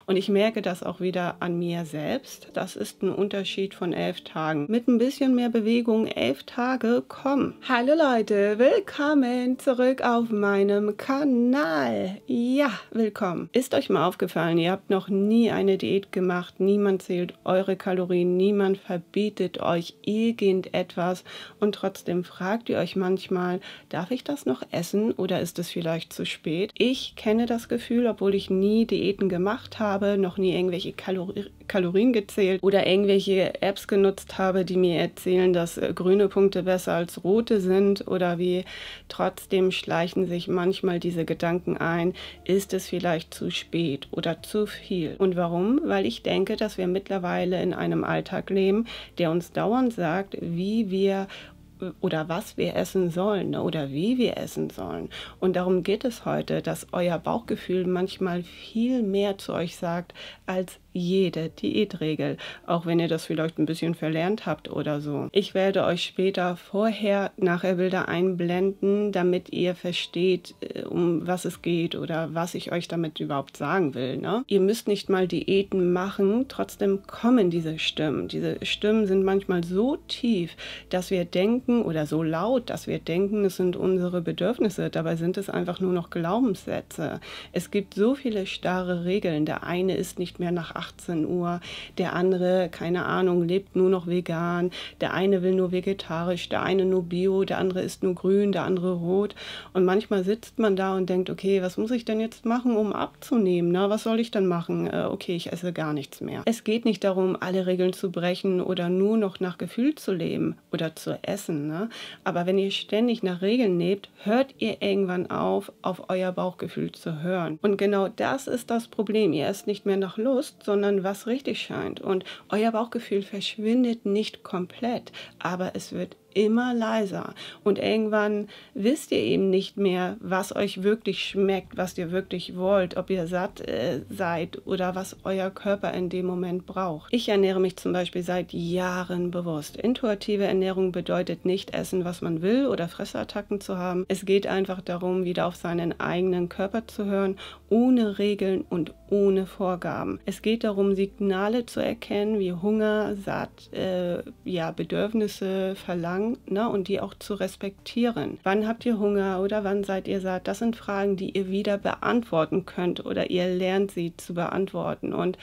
Und ich merke das auch wieder an mir selbst. Das ist ein Unterschied von 11 Tagen. Mit ein bisschen mehr Bewegung 11 Tage kommen. Hallo Leute, willkommen zurück auf meinem Kanal. Ja, willkommen. Ist euch mal aufgefallen, ihr habt noch nie eine Diät gemacht, niemand zählt eure Kalorien, niemand verbietet euch irgendetwas und trotzdem fragt ihr euch manchmal, darf ich das noch essen oder ist es vielleicht zu spät? Ich kenne das Gefühl, obwohl ich nie Diäten gemacht habe, noch nie irgendwelche Kalorien gezählt oder irgendwelche Apps genutzt habe, die mir erzählen, dass grüne Punkte besser als rote sind oder wie. Trotzdem schleichen sich manchmal diese Gedanken ein, ist es vielleicht zu spät oder zu viel? Und warum? Weil ich denke, dass wir mittlerweile in einem Alltag leben, der uns dauernd sagt, wie wir oder was wir essen sollen oder wie wir essen sollen. Und darum geht es heute, dass euer Bauchgefühl manchmal viel mehr zu euch sagt als jede Diätregel, auch wenn ihr das vielleicht ein bisschen verlernt habt oder so. Ich werde euch später nachher Bilder einblenden, damit ihr versteht, um was es geht oder was ich euch damit überhaupt sagen will. Ne? Ihr müsst nicht mal Diäten machen, trotzdem kommen diese Stimmen. Diese Stimmen sind manchmal so tief, dass wir denken, oder so laut, dass wir denken, es sind unsere Bedürfnisse. Dabei sind es einfach nur noch Glaubenssätze. Es gibt so viele starre Regeln. Der eine isst nicht mehr nach 18 Uhr, der andere, keine Ahnung, lebt nur noch vegan, der eine will nur vegetarisch, der eine nur Bio, der andere isst nur grün, der andere rot. Und manchmal sitzt man da und denkt, okay, was muss ich denn jetzt machen, um abzunehmen? Na, was soll ich dann machen? Okay, ich esse gar nichts mehr. Es geht nicht darum, alle Regeln zu brechen oder nur noch nach Gefühl zu leben oder zu essen. Ne? Aber wenn ihr ständig nach Regeln lebt, hört ihr irgendwann auf euer Bauchgefühl zu hören. Und genau das ist das Problem. Ihr esst nicht mehr nach Lust, sondern was richtig scheint. Und euer Bauchgefühl verschwindet nicht komplett, aber es wird immer leiser und irgendwann wisst ihr eben nicht mehr, was euch wirklich schmeckt, was ihr wirklich wollt, ob ihr satt seid oder was euer Körper in dem Moment braucht. Ich ernähre mich zum Beispiel seit Jahren bewusst. Intuitive Ernährung bedeutet nicht essen, was man will oder Fressattacken zu haben. Es geht einfach darum, wieder auf seinen eigenen Körper zu hören, ohne Regeln und ohne Vorgaben. Es geht darum, Signale zu erkennen, wie Hunger, Satt, Bedürfnisse, Verlangen, ne, und die auch zu respektieren. Wann habt ihr Hunger oder wann seid ihr satt? Das sind Fragen, die ihr wieder beantworten könnt oder ihr lernt sie zu beantworten. Und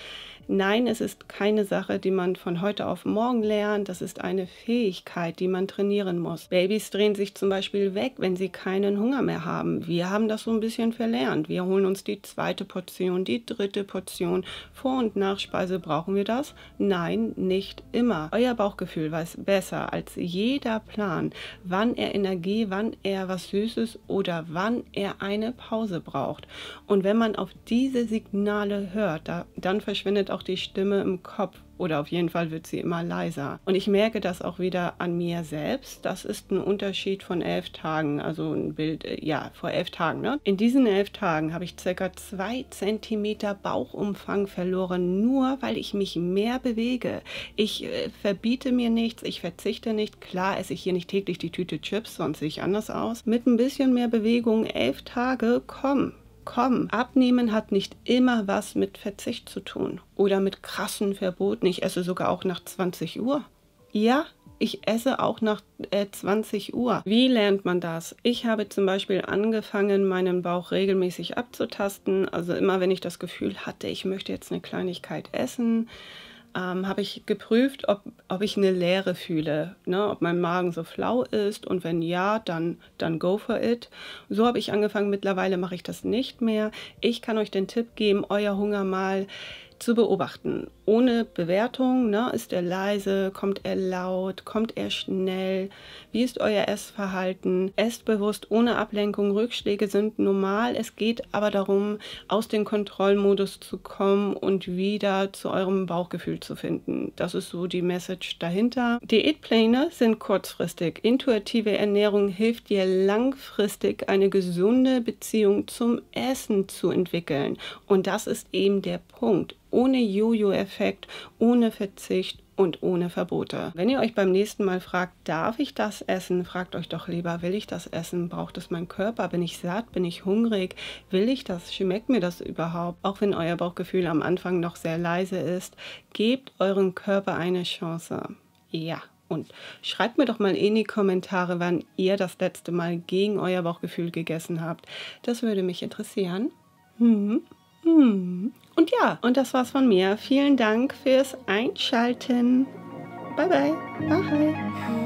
nein, es ist keine Sache, die man von heute auf morgen lernt. Das ist eine Fähigkeit, die man trainieren muss. Babys drehen sich zum Beispiel weg, wenn sie keinen Hunger mehr haben. Wir haben das so ein bisschen verlernt. Wir holen uns die zweite Portion, die dritte Portion. Vor- und Nachspeise, brauchen wir das? Nein, nicht immer. Euer Bauchgefühl weiß besser als jeder Plan, wann er Energie, wann er was Süßes oder wann er eine Pause braucht. Und wenn man auf diese Signale hört, dann verschwindet auch die Stimme im Kopf. Oder auf jeden Fall wird sie immer leiser. Und ich merke das auch wieder an mir selbst. Das ist ein Unterschied von 11 Tagen. Also ein Bild, vor 11 Tagen. Ne? In diesen 11 Tagen habe ich ca. 2 cm Bauchumfang verloren, nur weil ich mich mehr bewege. Ich verbiete mir nichts, ich verzichte nicht. Klar esse ich hier nicht täglich die Tüte Chips, sonst sehe ich anders aus. Mit ein bisschen mehr Bewegung, 11 Tage, komm, Abnehmen hat nicht immer was mit Verzicht zu tun oder mit krassen Verboten. Ich esse sogar auch nach 20 Uhr. Ja, ich esse auch nach 20 Uhr. Wie lernt man das? Ich habe zum Beispiel angefangen, meinen Bauch regelmäßig abzutasten. Also immer, wenn ich das Gefühl hatte, ich möchte jetzt eine Kleinigkeit essen, habe ich geprüft, ob ich eine Leere fühle, ne? Ob mein Magen so flau ist und wenn ja, dann go for it. So habe ich angefangen, mittlerweile mache ich das nicht mehr. Ich kann euch den Tipp geben, euer Hunger mal zu beobachten, ohne Bewertung, ne? Ist er leise, kommt er laut, kommt er schnell, wie ist euer Essverhalten, esst bewusst, ohne Ablenkung, Rückschläge sind normal, es geht aber darum, aus dem Kontrollmodus zu kommen und wieder zu eurem Bauchgefühl zu finden. Das ist so die Message dahinter. Diätpläne sind kurzfristig, intuitive Ernährung hilft dir langfristig eine gesunde Beziehung zum Essen zu entwickeln und das ist eben der Punkt. Ohne Jojo-Effekt perfekt, ohne Verzicht und ohne Verbote. Wenn ihr euch beim nächsten Mal fragt, darf ich das essen, fragt euch doch lieber, will ich das essen? Braucht es mein Körper? Bin ich satt? Bin ich hungrig? Will ich das? Schmeckt mir das überhaupt? Auch wenn euer Bauchgefühl am Anfang noch sehr leise ist, gebt euren Körper eine Chance. Ja. Und schreibt mir doch mal in die Kommentare, wann ihr das letzte Mal gegen euer Bauchgefühl gegessen habt. Das würde mich interessieren. Und ja, und das war's von mir. Vielen Dank fürs Einschalten. Bye, bye. Bye.